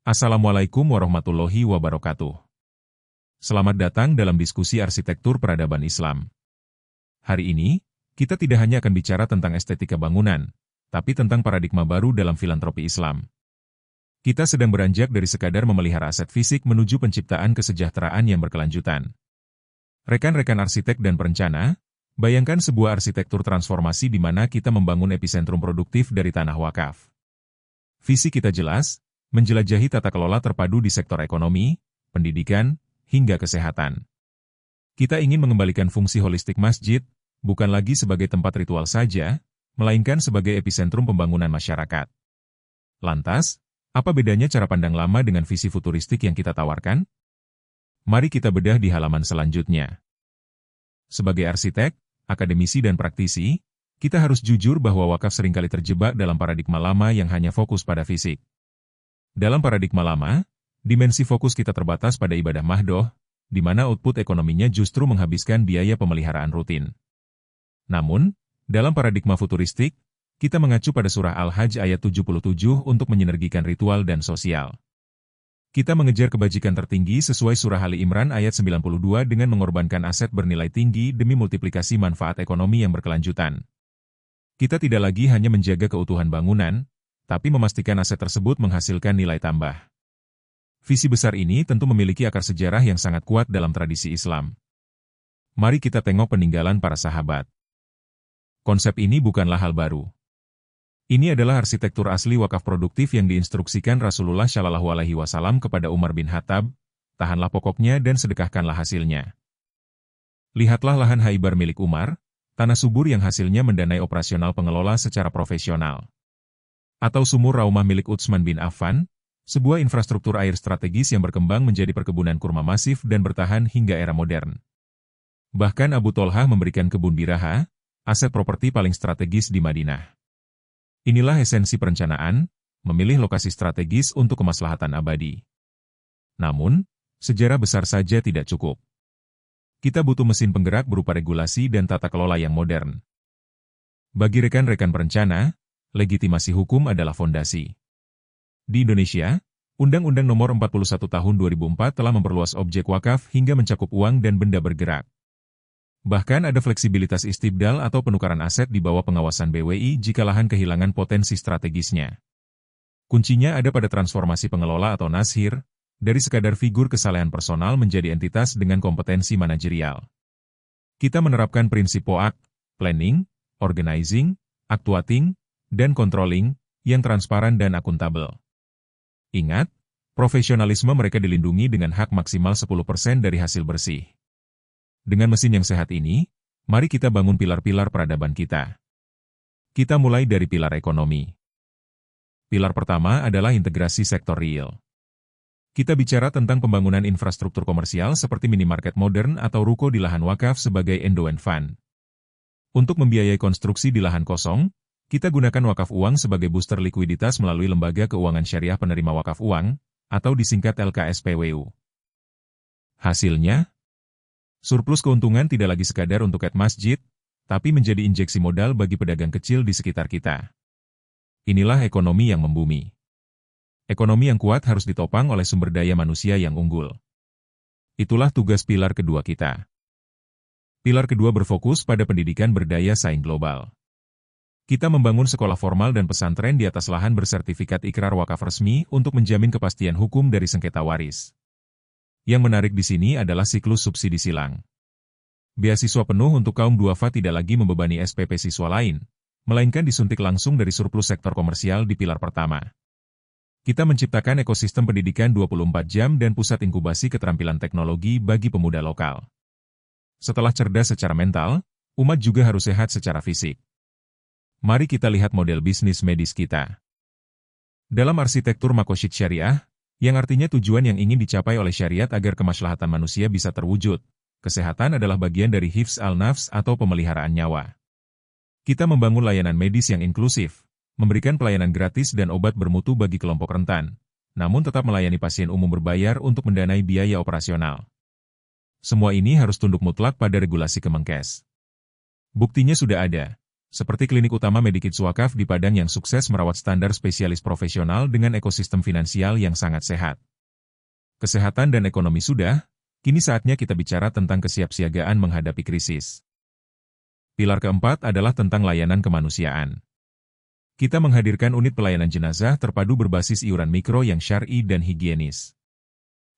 Assalamualaikum warahmatullahi wabarakatuh. Selamat datang dalam diskusi arsitektur peradaban Islam. Hari ini, kita tidak hanya akan bicara tentang estetika bangunan, tapi tentang paradigma baru dalam filantropi Islam. Kita sedang beranjak dari sekadar memelihara aset fisik menuju penciptaan kesejahteraan yang berkelanjutan. Rekan-rekan arsitek dan perencana, bayangkan sebuah arsitektur transformasi di mana kita membangun epicentrum produktif dari tanah wakaf. Visi kita jelas, menjelajahi tata kelola terpadu di sektor ekonomi, pendidikan, hingga kesehatan. Kita ingin mengembalikan fungsi holistik masjid, bukan lagi sebagai tempat ritual saja, melainkan sebagai epicentrum pembangunan masyarakat. Lantas, apa bedanya cara pandang lama dengan visi futuristik yang kita tawarkan? Mari kita bedah di halaman selanjutnya. Sebagai arsitek, akademisi dan praktisi, kita harus jujur bahwa wakaf seringkali terjebak dalam paradigma lama yang hanya fokus pada fisik. Dalam paradigma lama, dimensi fokus kita terbatas pada ibadah mahdoh, di mana output ekonominya justru menghabiskan biaya pemeliharaan rutin. Namun, dalam paradigma futuristik, kita mengacu pada surah Al-Hajj ayat 77 untuk menyinergikan ritual dan sosial. Kita mengejar kebajikan tertinggi sesuai surah Ali Imran ayat 92 dengan mengorbankan aset bernilai tinggi demi multiplikasi manfaat ekonomi yang berkelanjutan. Kita tidak lagi hanya menjaga keutuhan bangunan, tapi memastikan aset tersebut menghasilkan nilai tambah. Visi besar ini tentu memiliki akar sejarah yang sangat kuat dalam tradisi Islam. Mari kita tengok peninggalan para sahabat. Konsep ini bukanlah hal baru. Ini adalah arsitektur asli wakaf produktif yang diinstruksikan Rasulullah Shallallahu Alaihi Wasallam kepada Umar bin Khattab, tahanlah pokoknya dan sedekahkanlah hasilnya. Lihatlah lahan Haibar milik Umar, tanah subur yang hasilnya mendanai operasional pengelola secara profesional. Atau sumur Raumah milik Utsman bin Affan, sebuah infrastruktur air strategis yang berkembang menjadi perkebunan kurma masif dan bertahan hingga era modern. Bahkan Abu Tolhah memberikan kebun biraha, aset properti paling strategis di Madinah. Inilah esensi perencanaan, memilih lokasi strategis untuk kemaslahatan abadi. Namun, sejarah besar saja tidak cukup. Kita butuh mesin penggerak berupa regulasi dan tata kelola yang modern. Bagi rekan-rekan perencana, legitimasi hukum adalah fondasi. Di Indonesia, Undang-Undang Nomor 41 Tahun 2004 telah memperluas objek wakaf hingga mencakup uang dan benda bergerak. Bahkan ada fleksibilitas istibdal atau penukaran aset di bawah pengawasan BWI jika lahan kehilangan potensi strategisnya. Kuncinya ada pada transformasi pengelola atau nashir, dari sekadar figur kesalehan personal menjadi entitas dengan kompetensi manajerial. Kita menerapkan prinsip POAK, planning, organizing, actuating, dan controlling, yang transparan dan akuntabel. Ingat, profesionalisme mereka dilindungi dengan hak maksimal 10% dari hasil bersih. Dengan mesin yang sehat ini, mari kita bangun pilar-pilar peradaban kita. Kita mulai dari pilar ekonomi. Pilar pertama adalah integrasi sektor real. Kita bicara tentang pembangunan infrastruktur komersial seperti minimarket modern atau ruko di lahan wakaf sebagai endowment fund. Untuk membiayai konstruksi di lahan kosong, kita gunakan wakaf uang sebagai booster likuiditas melalui Lembaga Keuangan Syariah Penerima Wakaf Uang, atau disingkat LKSPWU. Hasilnya, surplus keuntungan tidak lagi sekadar untuk masjid, tapi menjadi injeksi modal bagi pedagang kecil di sekitar kita. Inilah ekonomi yang membumi. Ekonomi yang kuat harus ditopang oleh sumber daya manusia yang unggul. Itulah tugas pilar kedua kita. Pilar kedua berfokus pada pendidikan berdaya saing global. Kita membangun sekolah formal dan pesantren di atas lahan bersertifikat ikrar wakaf resmi untuk menjamin kepastian hukum dari sengketa waris. Yang menarik di sini adalah siklus subsidi silang. Beasiswa penuh untuk kaum duafa tidak lagi membebani SPP siswa lain, melainkan disuntik langsung dari surplus sektor komersial di pilar pertama. Kita menciptakan ekosistem pendidikan 24 jam dan pusat inkubasi keterampilan teknologi bagi pemuda lokal. Setelah cerdas secara mental, umat juga harus sehat secara fisik. Mari kita lihat model bisnis medis kita. Dalam arsitektur makosyid syariah, yang artinya tujuan yang ingin dicapai oleh syariat agar kemaslahatan manusia bisa terwujud, kesehatan adalah bagian dari hifz al-nafs atau pemeliharaan nyawa. Kita membangun layanan medis yang inklusif, memberikan pelayanan gratis dan obat bermutu bagi kelompok rentan, namun tetap melayani pasien umum berbayar untuk mendanai biaya operasional. Semua ini harus tunduk mutlak pada regulasi Kemenkes. Buktinya sudah ada. seperti Klinik Utama Medikids Wakaf di Padang yang sukses merawat standar spesialis profesional dengan ekosistem finansial yang sangat sehat. Kesehatan dan ekonomi sudah, kini saatnya kita bicara tentang kesiapsiagaan menghadapi krisis. Pilar keempat adalah tentang layanan kemanusiaan. Kita menghadirkan unit pelayanan jenazah terpadu berbasis iuran mikro yang syar'i dan higienis.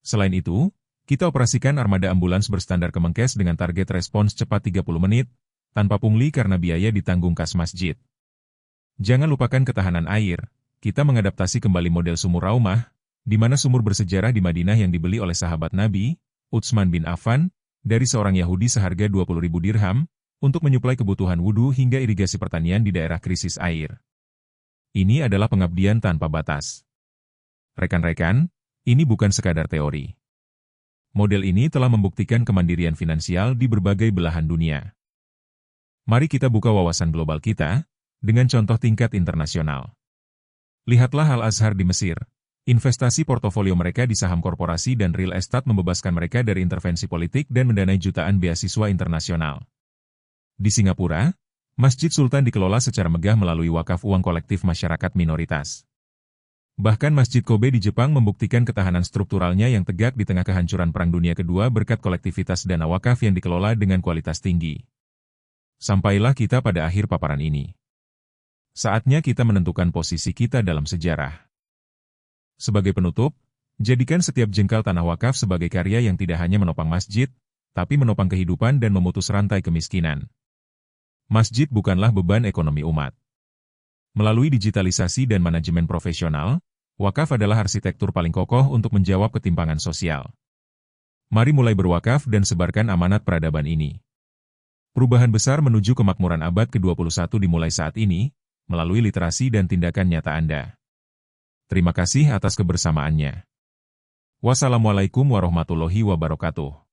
Selain itu, kita operasikan armada ambulans berstandar Kemenkes dengan target respons cepat 30 menit, tanpa pungli karena biaya ditanggung kas masjid. Jangan lupakan ketahanan air, kita mengadaptasi kembali model sumur Raumah, di mana sumur bersejarah di Madinah yang dibeli oleh sahabat Nabi, Utsman bin Affan, dari seorang Yahudi seharga 20.000 dirham, untuk menyuplai kebutuhan wudhu hingga irigasi pertanian di daerah krisis air. Ini adalah pengabdian tanpa batas. Rekan-rekan, ini bukan sekadar teori. Model ini telah membuktikan kemandirian finansial di berbagai belahan dunia. Mari kita buka wawasan global kita, dengan contoh tingkat internasional. Lihatlah Al-Azhar di Mesir. Investasi portofolio mereka di saham korporasi dan real estate membebaskan mereka dari intervensi politik dan mendanai jutaan beasiswa internasional. Di Singapura, Masjid Sultan dikelola secara megah melalui wakaf uang kolektif masyarakat minoritas. Bahkan Masjid Kobe di Jepang membuktikan ketahanan strukturalnya yang tegak di tengah kehancuran Perang Dunia Kedua berkat kolektivitas dana wakaf yang dikelola dengan kualitas tinggi. Sampailah kita pada akhir paparan ini. Saatnya kita menentukan posisi kita dalam sejarah. Sebagai penutup, jadikan setiap jengkal tanah wakaf sebagai karya yang tidak hanya menopang masjid, tapi menopang kehidupan dan memutus rantai kemiskinan. Masjid bukanlah beban ekonomi umat. Melalui digitalisasi dan manajemen profesional, wakaf adalah arsitektur paling kokoh untuk menjawab ketimpangan sosial. Mari mulai berwakaf dan sebarkan amanat peradaban ini. Perubahan besar menuju kemakmuran abad ke-21 dimulai saat ini, melalui literasi dan tindakan nyata Anda. Terima kasih atas kebersamaannya. Wassalamualaikum warahmatullahi wabarakatuh.